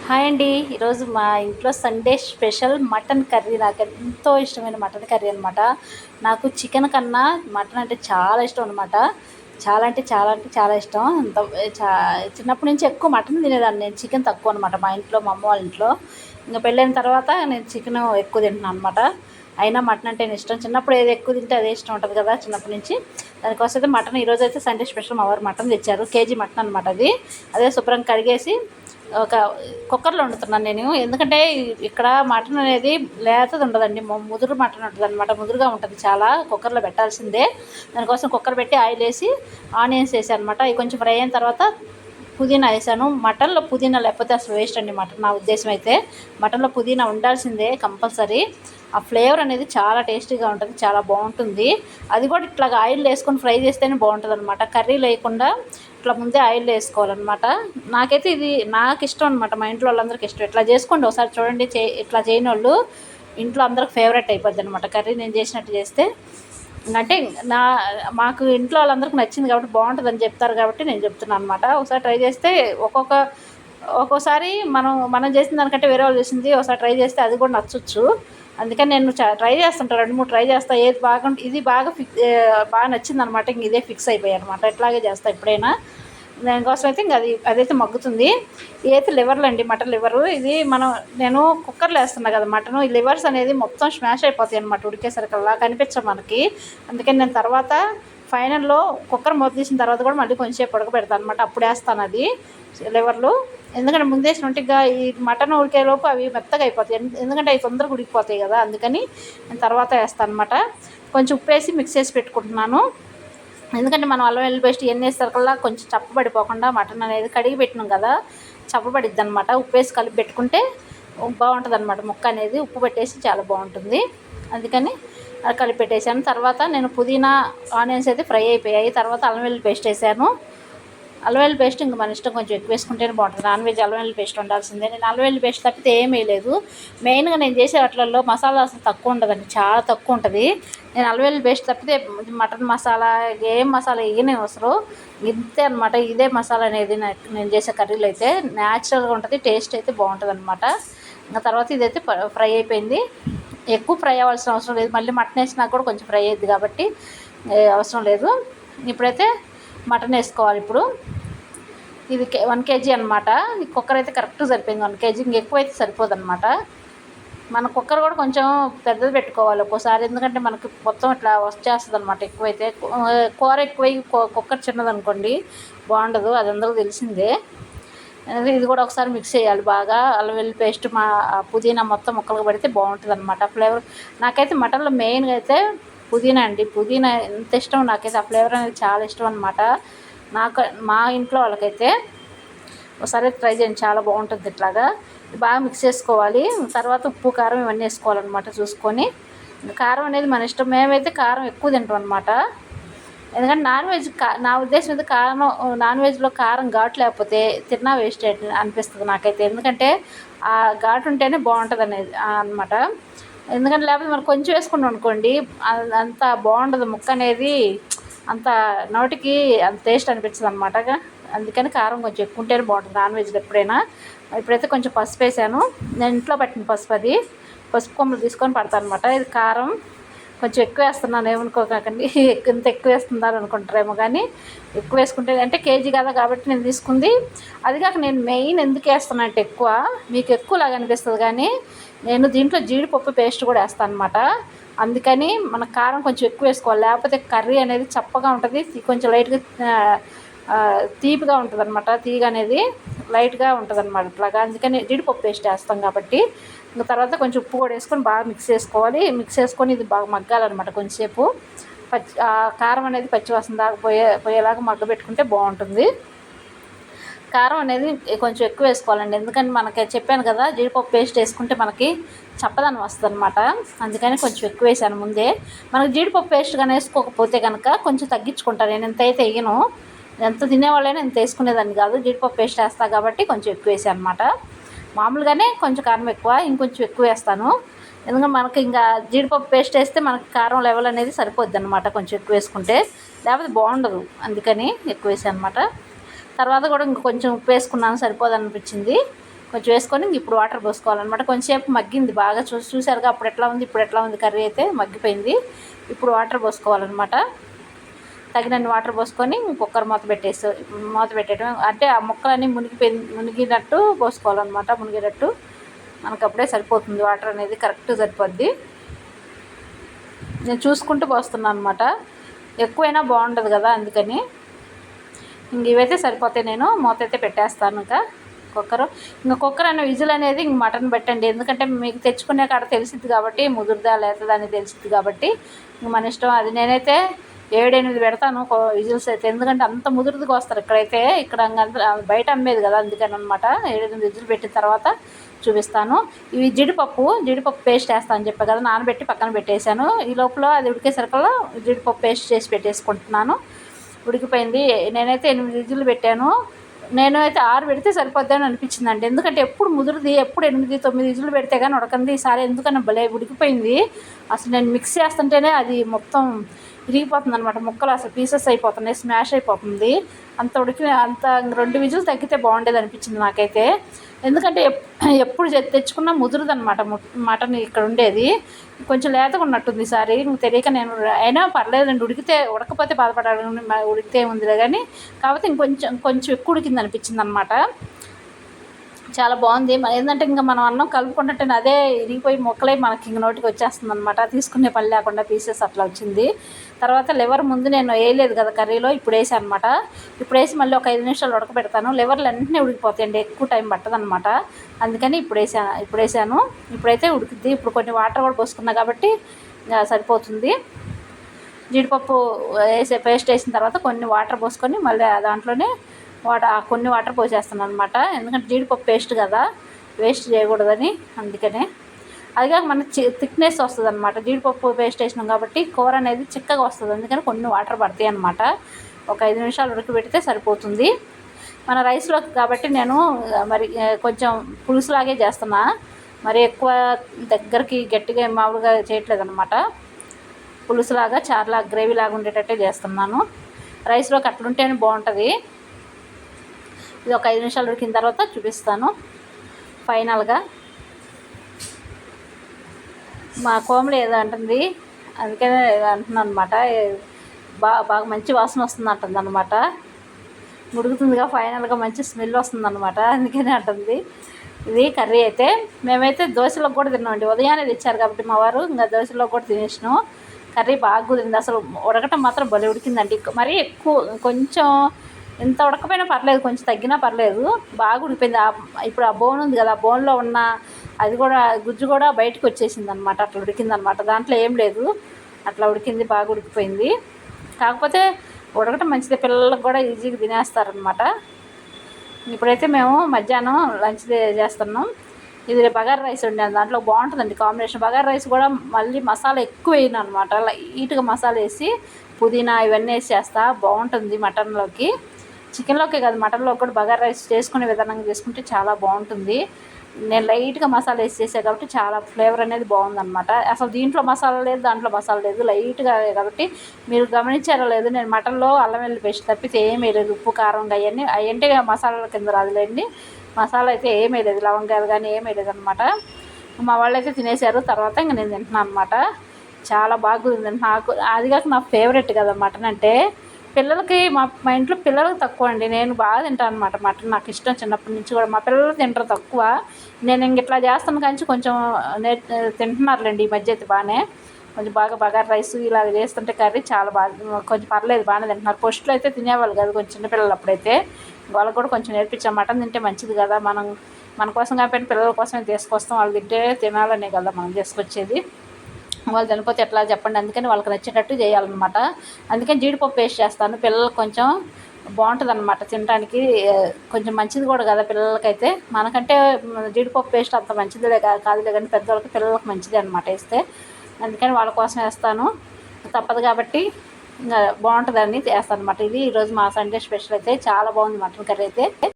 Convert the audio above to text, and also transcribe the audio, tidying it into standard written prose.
Hi అండి. ఈరోజు మా ఇంట్లో సండే స్పెషల్ మటన్ కర్రీ. నాకు ఎంతో ఇష్టమైన మటన్ కర్రీ అనమాట. నాకు చికెన్ కన్నా మటన్ అంటే చాలా ఇష్టం అనమాట. చాలా అంటే చాలా అంటే చాలా ఇష్టం. చా చిన్నప్పటి నుంచి ఎక్కువ మటన్ తినేదాన్ని. నేను చికెన్ తక్కువ అనమాట. మా ఇంట్లో మా అమ్మ వాళ్ళ ఇంట్లో ఇంకా పెళ్ళైన తర్వాత నేను చికెన్ ఎక్కువ తింటున్నాను అనమాట. అయినా మటన్ అంటే నేను ఇష్టం. చిన్నప్పుడు ఏది ఎక్కువ తింటే అదే ఇష్టం ఉంటుంది కదా చిన్నప్పటి నుంచి. దానికోసం అయితే మటన్ ఈరోజు అయితే సండే స్పెషల్ మా వారు మటన్ తెచ్చారు. కేజీ మటన్ అనమాట. అదే శుభ్రంగా కడిగేసి ఒక కుక్కర్లో వండుతున్నాను నేను. ఎందుకంటే ఇక్కడ మటన్ అనేది లేతది ఉండదండి, ముదురు మటన్ ఉంటుంది అనమాట. ముదురుగా ఉంటుంది చాలా. కుక్కర్లో పెట్టాల్సిందే. దానికోసం కుక్కర్ పెట్టి ఆయిల్ వేసి ఆనియన్స్ వేసాను అనమాట. అవి కొంచెం ఫ్రై అయిన తర్వాత పుదీనా వేసాను. మటన్లో పుదీనా లేకపోతే అసలు వేస్ట్ అండి మటన్. నా ఉద్దేశం అయితే మటన్లో పుదీనా ఉండాల్సిందే కంపల్సరీ. ఆ ఫ్లేవర్ అనేది చాలా టేస్టీగా ఉంటుంది, చాలా బాగుంటుంది. అది కూడా ఇట్లాగా ఆయిల్ వేసుకొని ఫ్రై చేస్తేనే బాగుంటుంది అనమాట. కర్రీ లేకుండా ఇట్లా ముందే ఆయిల్ వేసుకోవాలన్నమాట. నాకైతే ఇది నాకు ఇష్టం అనమాట. మా ఇంట్లో వాళ్ళందరికీ ఇష్టం. ఇట్లా చేసుకోండి ఒకసారి చూడండి. ఇట్లా చేయని వాళ్ళు ఇంట్లో అందరికి ఫేవరెట్ అయిపోద్ది అనమాట కర్రీ నేను చేసినట్టు చేస్తే. అంటే మాకు ఇంట్లో వాళ్ళందరికీ నచ్చింది కాబట్టి బాగుంటుందని చెప్తారు కాబట్టి నేను చెప్తున్నాను అనమాట. ఒకసారి ట్రై చేస్తే ఒక్కోసారి మనం చేసిన దానికంటే వేరే వాళ్ళు చేసింది ఒకసారి ట్రై చేస్తే అది కూడా నచ్చచ్చు. అందుకని నేను ట్రై చేస్తుంటాను. 2-3 ట్రై చేస్తాను. ఏది బాగుంటే ఇది బాగా నచ్చిందనమాట. ఇంక ఇదే ఫిక్స్ అయిపోయాయి అనమాట. ఇట్లాగే చేస్తాను ఎప్పుడైనా. దానికోసం అయితే ఇంక అదైతే మగ్గుతుంది. ఇదైతే లివర్లు అండి, మటన్ లివరు. నేను కుక్కర్లో వేస్తున్నాను కదా మటను. ఈ లివర్స్ అనేది మొత్తం స్మాష్ అయిపోతాయి అనమాట ఉడికేసరికల్లా కనిపించవు మనకి. అందుకని నేను తర్వాత ఫైనల్లో కుక్కర్ మూత తీసిన తర్వాత కూడా మళ్ళీ కొంచెంసేపు ఉడకబెడతాను అనమాట. అప్పుడు వేస్తాను అది లివర్లు. ఎందుకంటే ముందేసిన ఉంటిగా ఈ మటన్ ఉడికేలోపు అవి మెత్తగా అయిపోతాయి. ఎందుకంటే అవి తొందరగా ఉడికిపోతాయి కదా. అందుకని నేను తర్వాత వేస్తాను అనమాట. కొంచెం ఉప్పు వేసి మిక్స్ చేసి పెట్టుకుంటున్నాను. ఎందుకంటే మనం అల్లం వెల్లుల్లి పేస్ట్ ఇవన్నీ వేసేసరికల్లా కొంచెం చప్పబడిపోకుండా మటన్ అనేది కడిగి పెట్టినాం కదా చప్పబడిద్ది అనమాట. ఉప్పు వేసి కలిపి పెట్టుకుంటే బాగుంటుంది అనమాట. ముక్క అనేది ఉప్పు పెట్టేసి చాలా బాగుంటుంది. అందుకని కలిపి పెట్టేసాను. తర్వాత నేను పుదీనా ఆనియన్స్ అయితే ఫ్రై అయిపోయాయి. తర్వాత అల్లం వెల్లుల్లి పేస్ట్ వేసాను. అల్లం వెల్లుల్లి పేస్ట్ ఇంక మన ఇష్టం, కొంచెం ఎక్కువ వేసుకుంటేనే బాగుంటుంది. నాన్ వెజ్ అల్లం వెల్లుల్లి పేస్ట్ ఉండాల్సిందే. నేను అల్లం వెల్లుల్లి పేస్ట్ తప్పితే ఏమీ వేయలేదు. మెయిన్గా నేను చేసే వాటిల్లో మసాలా అసలు తక్కువ ఉండదండి, చాలా తక్కువ ఉంటుంది. నేను అల్లం వెల్లుల్లి పేస్ట్ తప్పితే మటన్ మసాలా ఏం మసాలా వేయను అసలు. ఇంతే అనమాట. ఇదే మసాలా అనేది నేను చేసే కర్రీలు అయితే న్యాచురల్గా ఉంటుంది. టేస్ట్ అయితే బాగుంటుంది అనమాట. ఇంకా తర్వాత ఇదైతే ఫ్రై అయిపోయింది. ఎక్కువ ఫ్రై అవ్వాల్సిన అవసరం లేదు. మళ్ళీ మటన్ వేసినా కూడా కొంచెం ఫ్రై అయ్యిద్ది కాబట్టి అవసరం లేదు. ఇప్పుడైతే మటన్ వేసుకోవాలి. ఇది 1 kg అనమాట. ఈ కుక్కర్ అయితే కరెక్ట్ సరిపోయింది 1 kg. ఇంకెక్కువ అయితే సరిపోదు అనమాట. మన కుక్కర్ కూడా కొంచెం పెద్దది పెట్టుకోవాలి ఒక్కోసారి. ఎందుకంటే మనకి మొత్తం ఇట్లా వచ్చేస్తుంది అనమాట. ఎక్కువైతే కూర ఎక్కువై కుక్కర్ చిన్నదనుకోండి బాగుండదు, అది అందరికీ తెలిసిందే. ఇది కూడా ఒకసారి మిక్స్ చేయాలి బాగా. అల్లం వెల్లుల్లి పేస్ట్ పుదీనా మొత్తం ముక్కలుగా పడితే బాగుంటుంది అనమాట ఫ్లేవర్. నాకైతే మటన్లో మెయిన్గా అయితే పుదీనా అండి. పుదీనా ఎంత ఇష్టం నాకైతే. ఆ ఫ్లేవర్ అనేది చాలా ఇష్టం అనమాట. మా ఇంట్లో వాళ్ళకైతే ఒకసారి ట్రై చేయండి, చాలా బాగుంటుంది. ఇట్లాగా బాగా మిక్స్ చేసుకోవాలి. తర్వాత ఉప్పు కారం ఇవన్నీ వేసుకోవాలన్నమాట చూసుకొని. కారం అనేది మన ఇష్టం. మేమైతే కారం ఎక్కువ తింటాం అనమాట. ఎందుకంటే నాన్ వెజ్ నా ఉద్దేశం అయితే నాన్ వెజ్లో కారం ఘాటు లేకపోతే తిన్నా వేస్ట్ అనిపిస్తుంది నాకైతే. ఎందుకంటే ఆ ఘాటు ఉంటేనే బాగుంటుంది అనేది అనమాట. ఎందుకంటే లేకపోతే మనం కొంచెం వేసుకున్నాం అనుకోండి అంత బాగుండదు ముక్క అనేది. అంత నోటికి అంత టేస్ట్ అనిపించదు అనమాట. అందుకని కారం కొంచెం ఎక్కువ ఉంటేనే బాగుంటుంది నాన్ వెజ్లో ఎప్పుడైనా. ఇప్పుడైతే కొంచెం పసుపు వేసాను. నేను ఇంట్లో పట్టిన పసుపు, అది పసుపు కొమ్మలు తీసుకొని పడతాను అనమాట. ఇది కారం కొంచెం ఎక్కువ వేస్తున్నాను, ఏమనుకోకండి. ఇంత ఎక్కువ వేస్తున్నారు అనుకుంటారేమో, కానీ ఎక్కువ వేసుకుంటే అంటే కేజీ కదా కాబట్టి నేను తీసుకుంది. అది కాక నేను మెయిన్ ఎందుకు వేస్తాను అంటే ఎక్కువ మీకు ఎక్కువలాగా అనిపిస్తుంది, కానీ నేను దీంట్లో జీడిపప్పు పేస్ట్ కూడా వేస్తాను అనమాట. అందుకని మన కారం కొంచెం ఎక్కువ వేసుకోవాలి. లేకపోతే కర్రీ అనేది చప్పగా ఉంటుంది, కొంచెం లైట్గా తీపిగా ఉంటుంది అనమాట. తీగ అనేది లైట్గా ఉంటుంది అనమాట ఇట్లాగా. అందుకని జీడిపప్పు పేస్ట్ వేస్తాం కాబట్టి. ఇంకా తర్వాత కొంచెం ఉప్పు కూడా వేసుకొని బాగా మిక్స్ చేసుకోవాలి. మిక్స్ చేసుకొని ఇది బాగా మగ్గాలన్నమాట కొంచెంసేపు. కారం అనేది పచ్చివాసన దాకా పోయేలాగా మగ్గబెట్టుకుంటే బాగుంటుంది. కారం అనేది కొంచెం ఎక్కువ వేసుకోవాలండి. ఎందుకంటే మనకి చెప్పాను కదా జీడిపప్పు పేస్ట్ వేసుకుంటే మనకి చప్పదనం వస్తుంది అనమాట. అందుకని కొంచెం ఎక్కువ వేసాను ముందే. మనకు జీడిపప్పు పేస్ట్ కానీ వేసుకోకపోతే కనుక కొంచెం తగ్గించుకుంటాను. నేను ఎంత అయితే వేయను, ఎంత తినేవాళ్ళైనా ఎంత వేసుకునేదాన్ని కాదు. జీడిపప్పు పేస్ట్ వేస్తాను కాబట్టి కొంచెం ఎక్కువ వేసాను అనమాట. మామూలుగానే కొంచెం కారం ఎక్కువ, ఇంకొంచెం ఎక్కువ వేస్తాను. ఎందుకంటే మనకి ఇంకా జీడిపప్పు పేస్ట్ వేస్తే మనకి కారం లెవెల్ అనేది సరిపోద్ది అనమాట కొంచెం ఎక్కువ వేసుకుంటే. లేకపోతే బాగుండదు, అందుకని ఎక్కువ వేసాను అనమాట. తర్వాత కూడా ఇంకొంచెం ఉప్పు వేసుకున్నాను, సరిపోదనిపించింది. కొంచెం వేసుకొని ఇప్పుడు వాటర్ పోసుకోవాలన్నమాట. కొంచెంసేపు మగ్గింది బాగా, చూసారుగా అప్పుడు ఎట్లా ఉంది ఇప్పుడు ఎట్లా ఉంది. కర్రీ అయితే మగ్గిపోయింది. ఇప్పుడు వాటర్ పోసుకోవాలన్నమాట. తగినన్ని వాటర్ పోసుకొని కుక్కర్ మూత పెట్టేయడం. అంటే ఆ ముక్కలన్నీ మునిగినట్టు పోసుకోవాలన్నమాట. మునిగేటట్టు మనకు అప్పుడే సరిపోతుంది. వాటర్ అనేది కరెక్ట్ సరిపోద్ది. నేను చూసుకుంటూ పోస్తున్నాను అనమాట. ఎక్కువైనా బాగుండదు కదా, అందుకని ఇవైతే సరిపోతాయి. నేను మూత అయితే పెట్టేస్తాను. కుక్కర్ అనే విజిల్ అనేది మటన్ పెట్టండి. ఎందుకంటే మీకు తెచ్చుకునే కాడ తెలిసిద్ది కాబట్టి, ముదురుదా లేతదా అని తెలిసిద్ది కాబట్టి మన ఇష్టం. అది నేనైతే 7-8 పెడతాను విజిల్స్ అయితే. ఎందుకంటే అంత ముదురుదుగా వస్తారు ఇక్కడైతే. ఇక్కడ బయట అమ్మేది కదా, అందుకని అనమాట. 7-8 విజిల్ పెట్టిన తర్వాత చూపిస్తాను. ఇవి జీడిపప్పు పేస్ట్ వేస్తాను అని చెప్పా కదా, నానబెట్టి పక్కన పెట్టేశాను. ఈ లోపల అది ఉడికేసరికల్లా జీడిపప్పు పేస్ట్ చేసి పెట్టేసుకుంటున్నాను. ఉడికిపోయింది. నేనైతే 8 విజిల్లు పెట్టాను. నేను అయితే 6 పెడితే సరిపోద్దని అనిపించిందండి. ఎందుకంటే ఎప్పుడు ముదురుది, ఎప్పుడు 8-9 విజిల్లు పెడితే కానీ ఉడకంది. ఈసారి ఎందుకని భలే ఉడికిపోయింది. అసలు నేను మిక్స్ చేస్తుంటేనే అది మొత్తం ఇరిగిపోతుంది అనమాట. ముక్కలు అసలు పీసెస్ అయిపోతున్నాయి, స్మాష్ అయిపోతుంది. అంత 2 విజిల్స్ తగ్గితే బాగుండేది అనిపించింది నాకైతే. ఎందుకంటే ఎప్పుడు తెచ్చుకున్నా ముదురుదనమాట మటన్ ఇక్కడ ఉండేది. కొంచెం లేతగా ఉన్నట్టుంది ఈసారి. తెలియక నేను అయినా పర్లేదండి, ఉడకపోతే బాధపడాలి, ఉడికితే ఉందిలే కానీ. కాకపోతే కొంచెం ఎక్కువ ఉడికింది అనిపించింది అనమాట. చాలా బాగుంది. ఏంటంటే ఇంకా మనం అన్నం కలుపుకుంటుంటే అదే ఇరిగిపోయి మొక్కలై మనకి నోటికి వచ్చేస్తుంది అనమాట. తీసుకునే పని లేకుండా పీసెస్ అట్లా వచ్చింది. తర్వాత లివర్ ముందు నేను వేయలేదు కదా కర్రీలో, ఇప్పుడు వేసాను అనమాట. ఇప్పుడు వేసి మళ్ళీ ఒక 5 నిమిషాలు ఉడకబెడతాను. లివర్లు అన్నీ ఉడికిపోతాయండి, ఎక్కువ టైం పట్టదనమాట. అందుకని ఇప్పుడు వేసాను. ఇప్పుడైతే ఉడికిద్ది. ఇప్పుడు కొన్ని వాటర్ కూడా పోసుకున్నా కాబట్టి సరిపోతుంది. జీడిపప్పు పేస్ట్ వేసిన తర్వాత కొన్ని వాటర్ పోసుకొని మళ్ళీ దాంట్లోనే కొన్ని వాటర్ పోసేస్తున్నాను అనమాట. ఎందుకంటే జీడిపప్పు పేస్ట్ కదా, వేస్ట్ చేయకూడదని. అందుకనే అదిగా మనకి థిక్నెస్ వస్తుంది అనమాట. జీడిపప్పు పేస్ట్ వేసినాం కాబట్టి కూర అనేది చిక్కగా వస్తుంది. అందుకని కొన్ని వాటర్ పడతాయి అనమాట. ఒక 5 నిమిషాలు ఉడకబెడితే సరిపోతుంది. మన రైస్లోకి కాబట్టి నేను మరి కొంచెం పులుసులాగే చేస్తున్నా. మరి ఎక్కువ దగ్గరికి గట్టిగా మామూలుగా చేయట్లేదు అనమాట. పులుసులాగా చారులాగా గ్రేవీలాగా ఉండేటట్టే చేస్తున్నాను. రైస్లోకి అట్లుంటేనే బాగుంటుంది. ఇది ఒక 5 నిమిషాలు ఉడికిన తర్వాత చూపిస్తాను ఫైనల్గా. మా కోమలి ఏదో అంటుంది, అందుకనే అంటున్నాను అనమాట. బాగా మంచి వాసన వస్తుంది అంటుంది అనమాట. ఉడుకుతుందిగా, ఫైనల్గా మంచి స్మెల్ వస్తుంది అనమాట, అందుకనే అంటుంది. ఇది కర్రీ అయితే మేమైతే దోశలకు కూడా తిన్నామండి. ఉదయాన్నే తెచ్చారు కాబట్టి మా వారు, ఇంకా దోశలకు కూడా తినేసినాం. కర్రీ బాగా కుదిరింది. అసలు ఉడకటం మాత్రం భలే ఉడికిందండి. మరీ ఎక్కువ కొంచెం ఎంత ఉడకపోయినా పర్లేదు, కొంచెం తగ్గినా పర్లేదు. బాగా ఉడికిపోయింది. ఇప్పుడు ఆ బోన్ ఉంది కదా, ఆ బోన్లో ఉన్న అది కూడా గుజ్జు కూడా బయటకు వచ్చేసింది అనమాట. అట్లా ఉడికిందనమాట. దాంట్లో ఏం లేదు, అట్లా ఉడికింది, బాగా ఉడికిపోయింది. కాకపోతే ఉడకటం మంచిదే, పిల్లలకు కూడా ఈజీగా తినేస్తారనమాట. ఇప్పుడైతే మేము మధ్యాహ్నం లంచ్ చేస్తున్నాం. ఇది బగారా రైస్ వండాను. దాంట్లో బాగుంటుందండి కాంబినేషన్. బగారా రైస్ కూడా మళ్ళీ మసాలా ఎక్కువ వేయను అనమాట. లైట్గా మసాలా వేసి పుదీనా ఇవన్నీ వేసి చేస్తా, బాగుంటుంది మటన్లోకి. చికెన్లోకే కాదు, మటన్లోకి కూడా బగారా రైస్ చేసుకునే విధానంగా చేసుకుంటే చాలా బాగుంటుంది. నేను లైట్గా మసాలా వేసి చేసాను కాబట్టి చాలా ఫ్లేవర్ అనేది బాగుందన్నమాట. అసలు దీంట్లో మసాలా లేదు, దాంట్లో మసాలా లేదు, లైట్గా కాబట్టి మీరు గమనించారో లేదు, నేను మటన్లో అల్లం వెల్లుల్లి పేస్ట్ తప్పితే ఏమీ లేదు. ఉప్పు కారం అవన్నీ అంటే మసాలాల కింద రాదులేండి. మసాలా అయితే ఏమీ లేదు, లవంగాలు కానీ ఏమీ లేదనమాట. మా వాళ్ళు అయితే తినేశారు. తర్వాత ఇంక నేను తింటున్నాను అనమాట. చాలా బాగుంది. నాకు అదిగాక నా ఫేవరెట్ కదా మటన్ అంటే. పిల్లలకి మా ఇంట్లో పిల్లలకి తక్కువ అండి, నేను బాగా తింటాను అనమాట మటన్. నాకు ఇష్టం చిన్నప్పటి నుంచి కూడా. మా పిల్లలు తింటారు తక్కువ. నేను ఇంక ఇట్లా చేస్తాను కానీ కొంచెం తింటున్నారులేండి ఈ మధ్య అయితే. బాగానే కొంచెం బాగా బగారా రైస్ ఇలా చేస్తుంటే కర్రీ చాలా బాగా కొంచెం పర్లేదు, బాగానే తింటున్నారు. పోస్టులో అయితే తినేవాళ్ళు కాదు కొంచెం చిన్నపిల్లలు. అప్పుడైతే వాళ్ళకు కూడా కొంచెం నేర్పించాం, మటన్ తింటే మంచిది కదా, మన కోసం కాబట్టి పిల్లల కోసమే తీసుకొస్తాం. వాళ్ళు తింటే తినాలనే కదా మనం తీసుకొచ్చేది. వాళ్ళు చనిపోతే ఎట్లా చెప్పండి. అందుకని వాళ్ళకి నచ్చేటట్టు చేయాలన్నమాట. అందుకని జీడిపప్పు పేస్ట్ చేస్తాను. పిల్లలకు కొంచెం బాగుంటుంది అనమాట తినడానికి. కొంచెం మంచిది కూడా కదా పిల్లలకైతే. మనకంటే జీడిపప్పు పేస్ట్ అంత మంచిదిలే కాదులే కానీ పెద్దవాళ్ళకి పిల్లలకు మంచిదే అనమాట వేస్తే. అందుకని వాళ్ళ కోసం వేస్తాను, తప్పదు కాబట్టి ఇంకా బాగుంటుందని వేస్తాను అనమాట. ఇది ఈరోజు మా సండే స్పెషల్ అయితే. చాలా బాగుంది మటన్ కర్రీ అయితే.